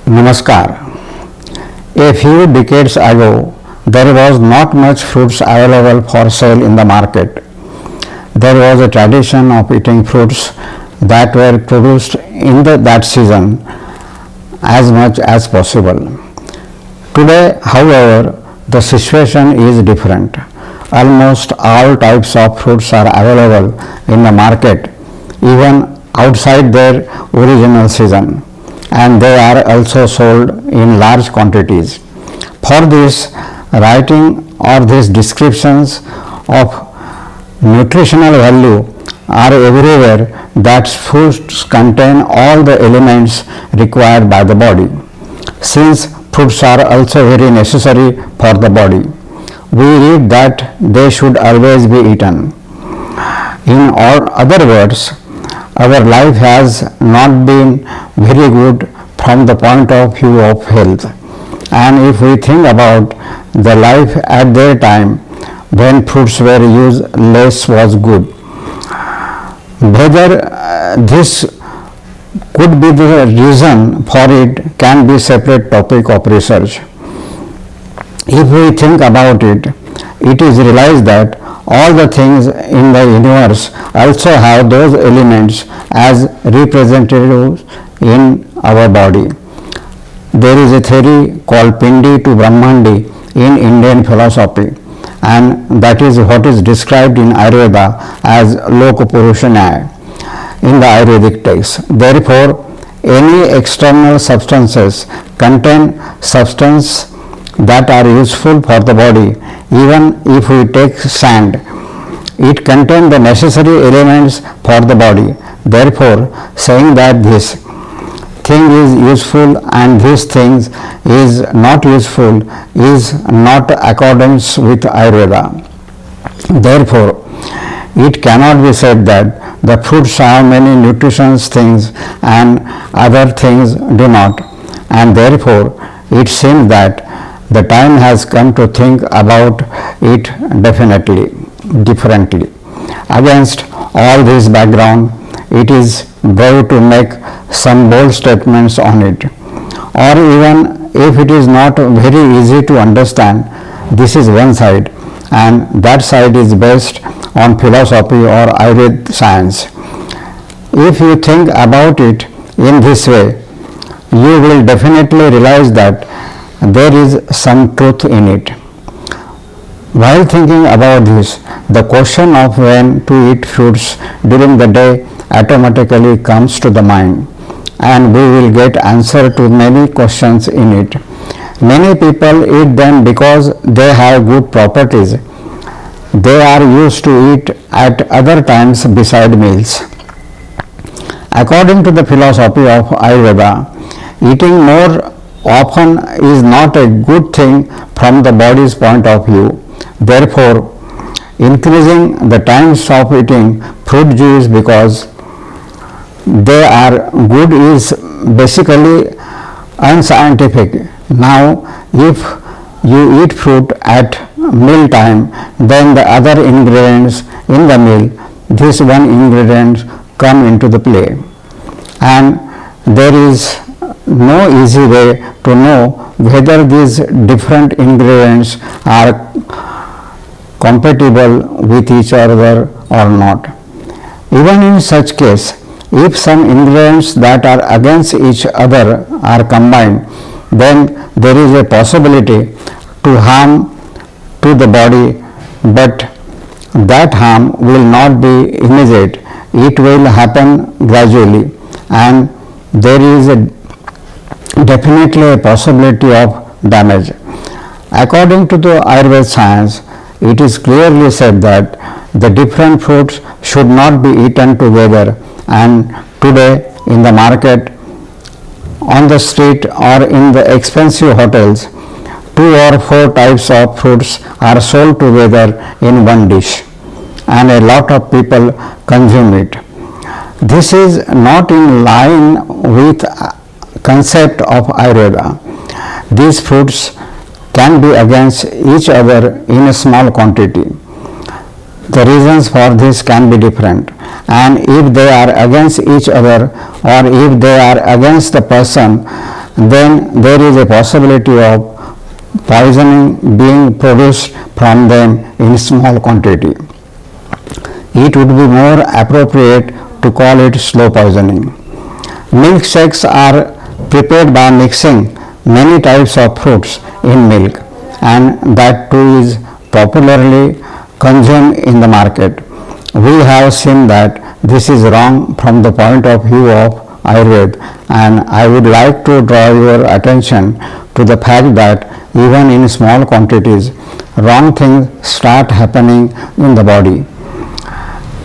Namaskar. A few decades ago, there was not much fruits available for sale in the market. There was a tradition of eating fruits that were produced in that season as much as possible. Today, however, the situation is different. Almost all types of fruits are available in the market, even outside their original season, and they are also sold in large quantities. For this, writing or these descriptions of nutritional value are everywhere that foods contain all the elements required by the body. Since fruits are also very necessary for the body, we read that they should always be eaten. In other words, our life has not been very good from the point of view of health. And if we think about the life at their time when fruits were used, less was good. Whether this could be the reason for it can be a separate topic of research. If we think about it, it is realized that all the things in the universe also have those elements as representatives in our body. There is a theory called Pindi to Brahmandi in Indian philosophy, and that is what is described in Ayurveda as Lokapurusha in the Ayurvedic text. Therefore, any external substances contain substances that are useful for the body. Even if we take sand, it contains the necessary elements for the body. Therefore, saying that this thing is useful and this thing is not useful is not accordance with Ayurveda. Therefore, it cannot be said that the fruits have many nutritious things and other things do not, and therefore it seems that the time has come to think about it differently. Against all this background, it is brave to make some bold statements on it. Or even if it is not very easy to understand, this is one side, and that side is based on philosophy or Ayurved science. If you think about it in this way, you will definitely realize that there is some truth in it. While thinking about this, the question of when to eat fruits during the day automatically comes to the mind, and we will get answer to many questions in it. Many people eat them because they have good properties. They are used to eat at other times beside meals. According to the philosophy of Ayurveda, eating more often is not a good thing from the body's point of view. Therefore, increasing the times of eating fruit juice because they are good is basically unscientific. Now, if you eat fruit at meal time, then the other ingredients in the meal, this one ingredient come into the play, and there is no easy way to know whether these different ingredients are compatible with each other or not. Even in such case, if some ingredients that are against each other are combined, then there is a possibility to harm to the body, but that harm will not be immediate. It will happen gradually, and there is definitely a possibility of damage. According to the Ayurveda science, it is clearly said that the different fruits should not be eaten together, and today in the market, on the street or in the expensive hotels, 2 or 4 types of fruits are sold together in one dish, and a lot of people consume it. This is not in line with concept of Ayurveda. These fruits can be against each other in a small quantity. The reasons for this can be different, and if they are against each other or if they are against the person then there is a possibility of poisoning being produced from them in small quantity. It would be more appropriate to call it slow poisoning. Milkshakes are prepared by mixing many types of fruits in milk, and that too is popularly consumed in the market. We have seen that this is wrong from the point of view of Ayurved, and I would like to draw your attention to the fact that even in small quantities, wrong things start happening in the body.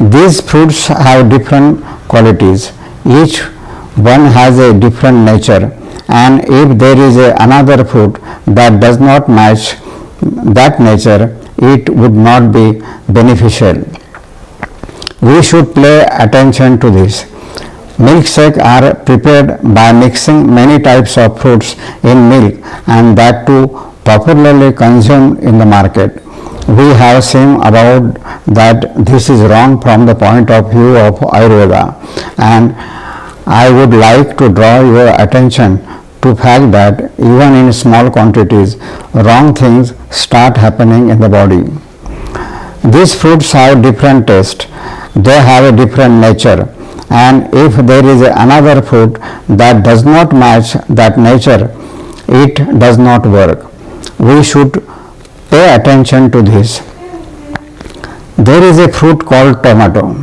These fruits have different qualities. Each one has a different nature, and if there is another fruit that does not match that nature, it would not be beneficial. We should pay attention to this. Milkshakes are prepared by mixing many types of fruits in milk, and that too popularly consumed in the market. We have seen about that this is wrong from the point of view of Ayurveda, and I would like to draw your attention to the fact that even in small quantities, wrong things start happening in the body. These fruits have different taste, they have a different nature, and if there is another fruit that does not match that nature, it does not work. We should pay attention to this. There is a fruit called tomato,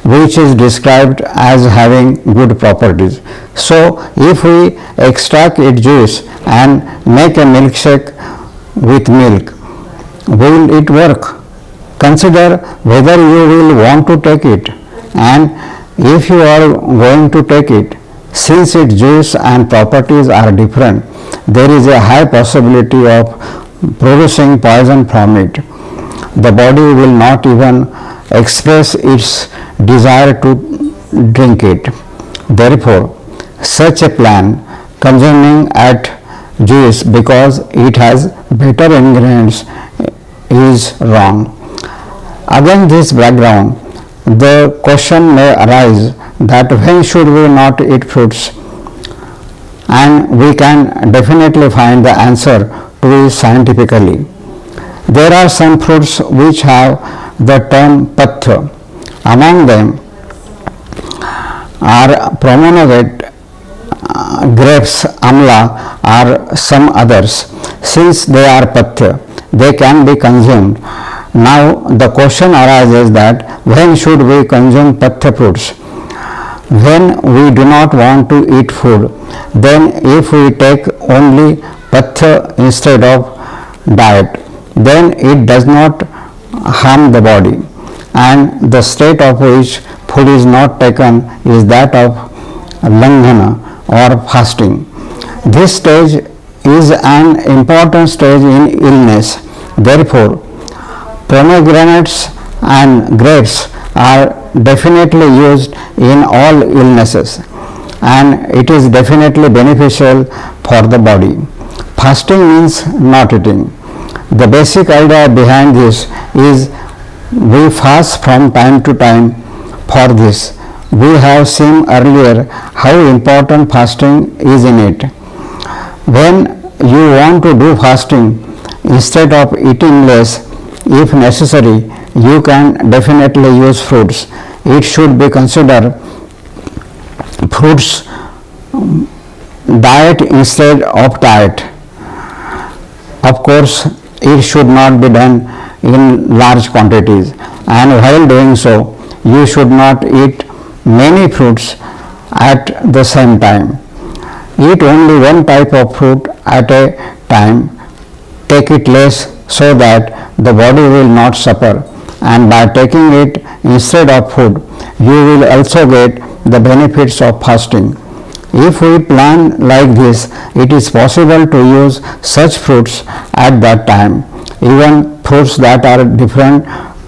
which is described as having good properties. So, if we extract its juice and make a milkshake with milk, will it work? Consider whether you will want to take it, and if you are going to take it, since its juice and properties are different, there is a high possibility of producing poison from it. The body will not even express its desire to drink it. Therefore, such a plan, consuming at juice because it has better ingredients, is wrong. Against this background, the question may arise that when should we not eat fruits? And we can definitely find the answer to it scientifically. There are some fruits which have the term patha. Among them are pomegranate, grapes, amla, or some others. Since they are patha, they can be consumed. Now the question arises that when should we consume patha fruits? When we do not want to eat food, then if we take only patha instead of diet, then it does not harm the body, and the state of which food is not taken is that of langhana or fasting. This stage is an important stage in illness. Therefore, pomegranates and grapes are definitely used in all illnesses, and it is definitely beneficial for the body. Fasting means not eating. The basic idea behind this is we fast from time to time for this. We have seen earlier how important fasting is in it. When you want to do fasting, instead of eating less, if necessary, you can definitely use fruits. It should be considered fruits diet instead of diet. Of course, it should not be done in large quantities, and while doing so, you should not eat many fruits at the same time. Eat only one type of fruit at a time. Take it less so that the body will not suffer, and by taking it instead of food, you will also get the benefits of fasting. If we plan like this, it is possible to use such fruits at that time. Even fruits that are different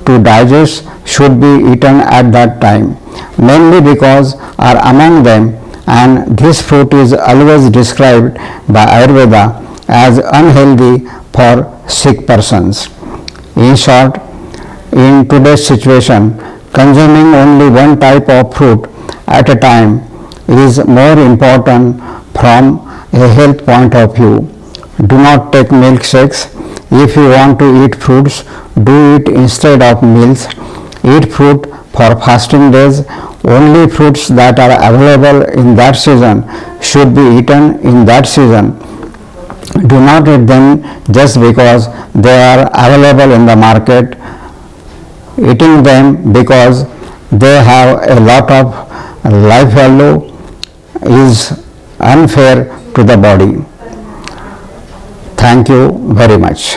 to digest should be eaten at that time, mainly because are among them, and this fruit is always described by Ayurveda as unhealthy for sick persons. In short, in today's situation, consuming only one type of fruit at a time is more important from a health point of view. Do not take milkshakes. If you want to eat fruits, do it instead of meals. Eat fruit for fasting days. Only fruits that are available in that season should be eaten in that season. Do not eat them just because they are available in the market. Eating them because they have a lot of life value is unfair to the body. Thank you very much.